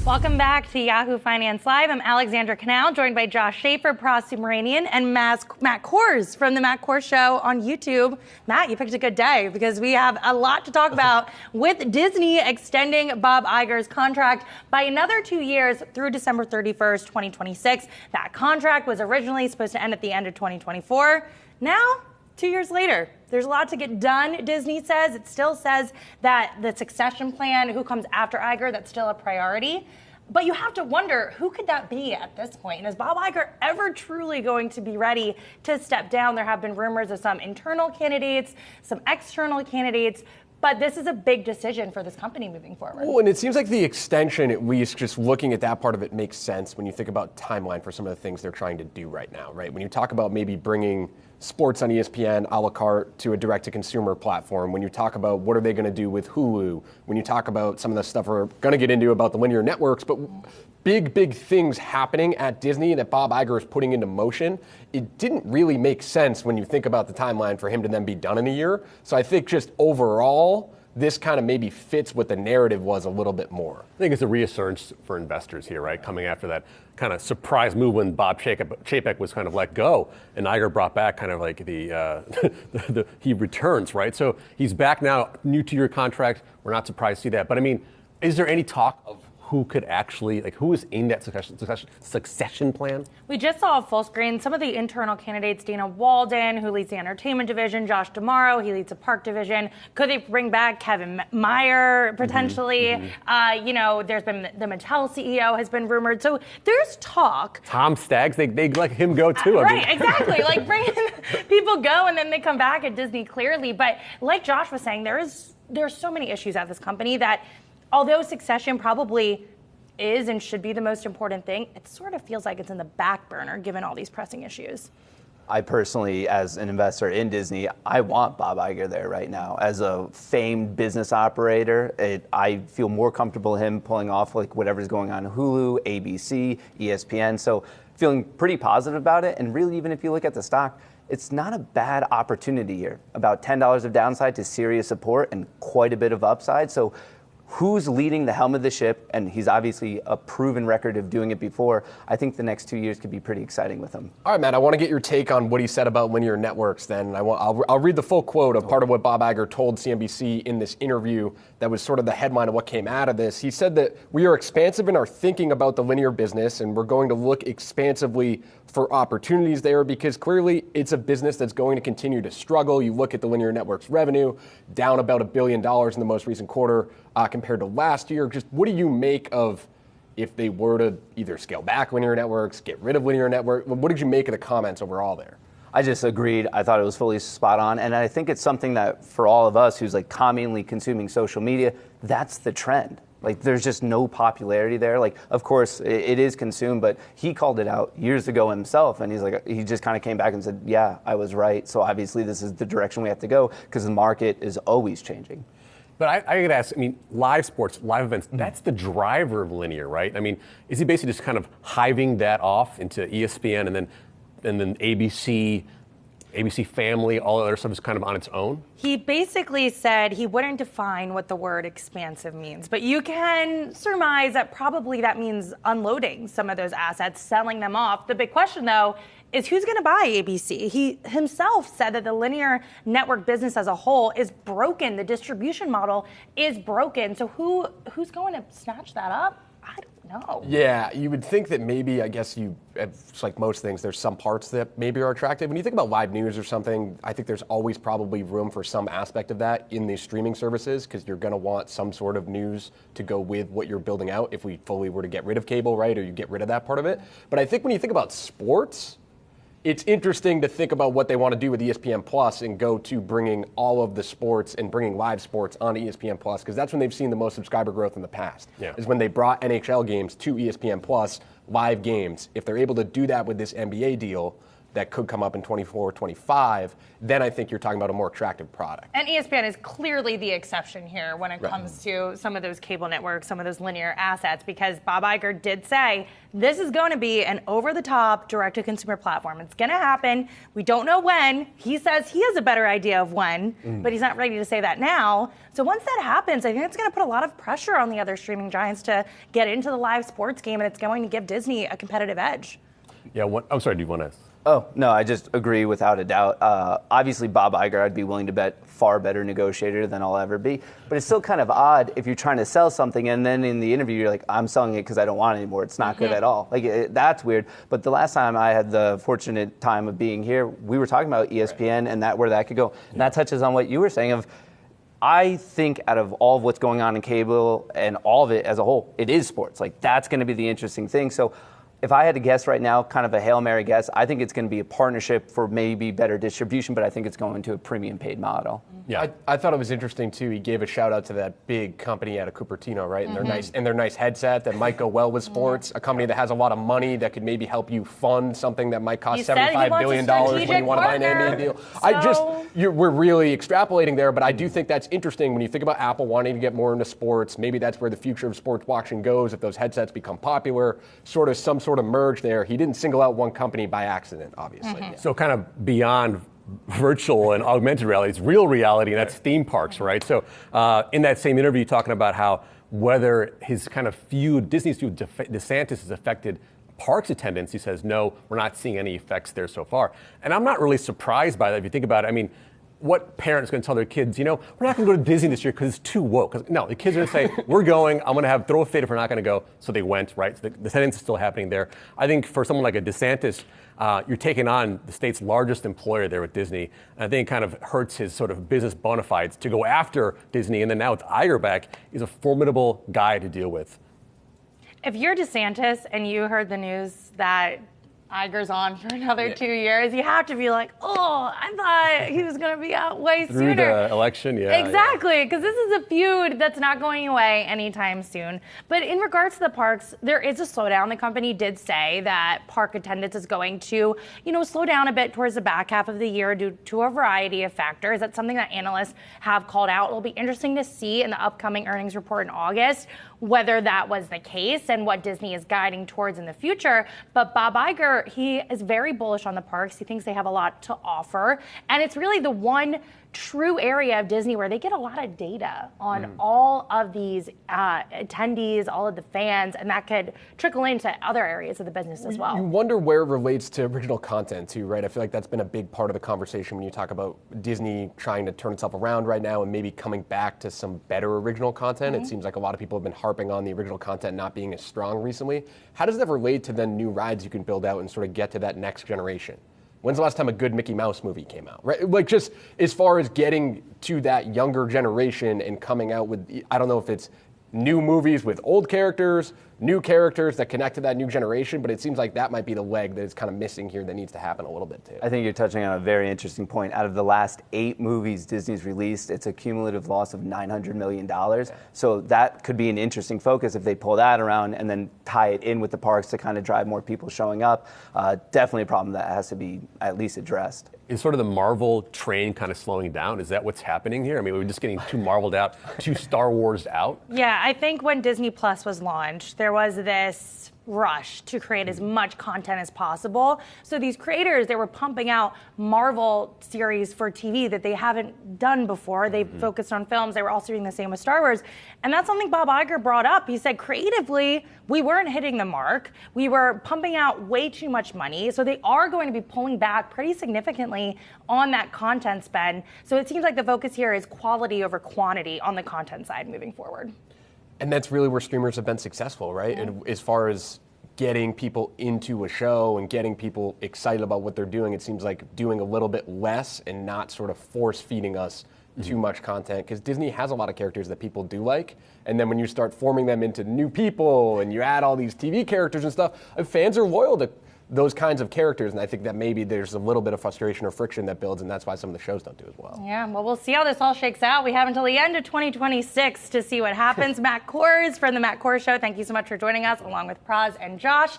Welcome back to Yahoo Finance Live. I'm Alexandra Canal, joined by Josh Schafer, Pras Subramanian, and Matt Kohrs from the Matt Kohrs Show on YouTube. Matt, you picked a good day because we have a lot to talk about with Disney extending Bob Iger's contract by another 2 years through December 31st, 2026. That contract was originally supposed to end at the end of 2024. Now, 2 years later, there's a lot to get done, Disney says. It still says that the succession plan, who comes after Iger, that's still a priority. But you have to wonder, who could that be at this point? And is Bob Iger ever truly going to be ready to step down? There have been rumors of some internal candidates, some external candidates. But this is a big decision for this company moving forward. Well, and it seems like the extension, at least just looking at that part of it, makes sense when you think about timeline for some of the things they're trying to do right now, right? When you talk about maybe bringing sports on ESPN a la carte to a direct-to-consumer platform, when you talk about what are they going to do with Hulu, when you talk about some of the stuff we're going to get into about the linear networks, but big things happening at Disney that Bob Iger is putting into motion, it didn't really make sense when you think about the timeline for him to then be done in a year. So I think just overall, this kind of maybe fits what the narrative was a little bit more. I think it's a reassurance for investors here, right? Coming after that kind of surprise move when Bob Chapek was kind of let go and Iger brought back kind of like he returns, right? So he's back now, new 2-year contract. We're not surprised to see that. But I mean, is there any talk of who could actually, who is in that succession plan? We just saw a full screen. Some of the internal candidates, Dana Walden, who leads the entertainment division, Josh D'Amaro, he leads the park division. Could they bring back Kevin Meyer, potentially? There's been the Mattel CEO has been rumored. So there's talk. Tom Staggs, they let him go too. Right, exactly. Bring in, people go and then they come back at Disney clearly. But like Josh was saying, there's so many issues at this company that although succession probably is and should be the most important thing, it sort of feels like it's in the back burner given all these pressing issues. I personally, as an investor in Disney, I want Bob Iger there right now. As a famed business operator, I feel more comfortable him pulling off whatever's going on Hulu, ABC, ESPN. So feeling pretty positive about it. And really, even if you look at the stock, it's not a bad opportunity here. About $10 of downside to serious support and quite a bit of upside. So who's leading the helm of the ship, and he's obviously a proven record of doing it before. I think the next 2 years could be pretty exciting with him. All right, Matt, I want to get your take on what he said about linear networks then. I'll read the full quote of part of what Bob Iger told CNBC in this interview that was sort of the headline of what came out of this. He said that we are expansive in our thinking about the linear business, and we're going to look expansively for opportunities there because clearly it's a business that's going to continue to struggle. You look at the linear networks revenue, down about $1 billion in the most recent quarter compared to last year. Just what do you make of if they were to either scale back linear networks, get rid of linear network? What did you make of the comments overall there? I just agreed. I thought it was fully spot on. And I think it's something that for all of us who's commonly consuming social media, that's the trend. There's just no popularity there. Of course, it is consumed, but he called it out years ago himself, and he just kind of came back and said, yeah, I was right. So obviously this is the direction we have to go because the market is always changing. But I could ask, live sports, live events, that's the driver of linear, right? Is he basically just kind of hiving that off into ESPN and then ABC Family, all the other stuff is kind of on its own? He basically said he wouldn't define what the word expansive means, but you can surmise that probably that means unloading some of those assets, selling them off. The big question, though, is who's going to buy ABC? He himself said that the linear network business as a whole is broken. The distribution model is broken. So who's going to snatch that up? I don't know. Yeah, you would think that maybe, I guess it's like most things, there's some parts that maybe are attractive. When you think about live news or something, I think there's always probably room for some aspect of that in these streaming services because you're going to want some sort of news to go with what you're building out if we fully were to get rid of cable, right, or you get rid of that part of it. But I think when you think about sports, it's interesting to think about what they want to do with ESPN Plus and go to bringing all of the sports and bringing live sports on ESPN Plus because that's when they've seen the most subscriber growth in the past. Yeah. Is when they brought NHL games to ESPN Plus, live games. If they're able to do that with this NBA deal, that could come up in 24, 25, then I think you're talking about a more attractive product. And ESPN is clearly the exception here when it comes to some of those cable networks, some of those linear assets, because Bob Iger did say this is going to be an over-the-top direct-to-consumer platform. It's going to happen. We don't know when. He says he has a better idea of when, but he's not ready to say that now. So once that happens, I think it's going to put a lot of pressure on the other streaming giants to get into the live sports game, and it's going to give Disney a competitive edge. Yeah, I'm sorry, do you want to? Oh, no, I just agree without a doubt. Obviously, Bob Iger, I'd be willing to bet far better negotiator than I'll ever be. But it's still kind of odd if you're trying to sell something and then in the interview you're like, I'm selling it because I don't want it anymore. It's not good at all. That's weird. But the last time I had the fortunate time of being here, we were talking about ESPN and where that could go. And that touches on what you were saying of, I think out of all of what's going on in cable and all of it as a whole, it is sports. That's going to be the interesting thing. So if I had to guess right now, kind of a Hail Mary guess, I think it's going to be a partnership for maybe better distribution, but I think it's going to a premium paid model. Yeah, I thought it was interesting too. He gave a shout out to that big company out of Cupertino, right? And their nice headset that might go well with sports. A company that has a lot of money that could maybe help you fund something that might cost $75 billion when you want to buy an NBA deal. We're really extrapolating there, but I do think that's interesting when you think about Apple wanting to get more into sports. Maybe that's where the future of sports watching goes if those headsets become popular. Some sort of merge there. He didn't single out one company by accident, obviously. So kind of beyond virtual and augmented reality, it's real reality, and that's theme parks, right? So in that same interview, talking about how whether his kind of feud, Disney's feud, DeSantis has affected parks attendance, he says, no, we're not seeing any effects there so far. And I'm not really surprised by that if you think about it. I mean, what parent is going to tell their kids, we're not going to go to Disney this year because it's too woke? No, the kids are going to say, we're going, I'm going to throw a fit if we're not going to go. So they went, right? So the attendance is still happening there. I think for someone like a DeSantis, you're taking on the state's largest employer there with Disney. And I think it kind of hurts his sort of business bona fides to go after Disney. And then now with Iger back, he's a formidable guy to deal with. If you're DeSantis and you heard the news that Iger's on for another 2 years, you have to be like, oh, I thought he was going to be out way sooner. Through the election, yeah. Exactly, because this is a feud that's not going away anytime soon. But in regards to the parks, there is a slowdown. The company did say that park attendance is going to, slow down a bit towards the back half of the year due to a variety of factors. That's something that analysts have called out. It'll be interesting to see in the upcoming earnings report in August whether that was the case and what Disney is guiding towards in the future. But Bob Iger, he is very bullish on the parks. He thinks they have a lot to offer. And it's really the one true area of Disney where they get a lot of data on all of these attendees, all of the fans, and that could trickle into other areas of the business as well. You wonder where it relates to original content too, right? I feel like that's been a big part of the conversation when you talk about Disney trying to turn itself around right now and maybe coming back to some better original content. It seems like a lot of people have been harping on the original content not being as strong recently. How does that relate to then new rides you can build out and sort of get to that next generation? When's the last time a good Mickey Mouse movie came out, right? Just as far as getting to that younger generation and coming out with, I don't know if it's new movies with old characters, new characters that connect to that new generation, but it seems like that might be the leg that is kind of missing here that needs to happen a little bit too. I think you're touching on a very interesting point. Out of the last 8 movies Disney's released, it's a cumulative loss of $900 million. So that could be an interesting focus if they pull that around and then tie it in with the parks to kind of drive more people showing up. Definitely a problem that has to be at least addressed. Is sort of the Marvel train kind of slowing down? Is that what's happening here? I mean, we're just getting too Marveled out, too Star Wars out? Yeah, I think when Disney Plus was launched, there was this rush to create as much content as possible. So these creators, they were pumping out Marvel series for TV that they haven't done before. They focused on films. They were also doing the same with Star Wars. And that's something Bob Iger brought up. He said creatively, we weren't hitting the mark. We were pumping out way too much money. So they are going to be pulling back pretty significantly on that content spend. So it seems like the focus here is quality over quantity on the content side moving forward. And that's really where streamers have been successful, right? And as far as getting people into a show and getting people excited about what they're doing, it seems like doing a little bit less and not sort of force feeding us too much content, because Disney has a lot of characters that people do like, and then when you start forming them into new people and you add all these TV characters and stuff, fans are loyal to those kinds of characters, and I think that maybe there's a little bit of frustration or friction that builds, and that's why some of the shows don't do as well. Yeah, well, we'll see how this all shakes out. We have until the end of 2026 to see what happens. Matt Kohrs from the Matt Kohrs Show, thank you so much for joining us, along with Pras and Josh.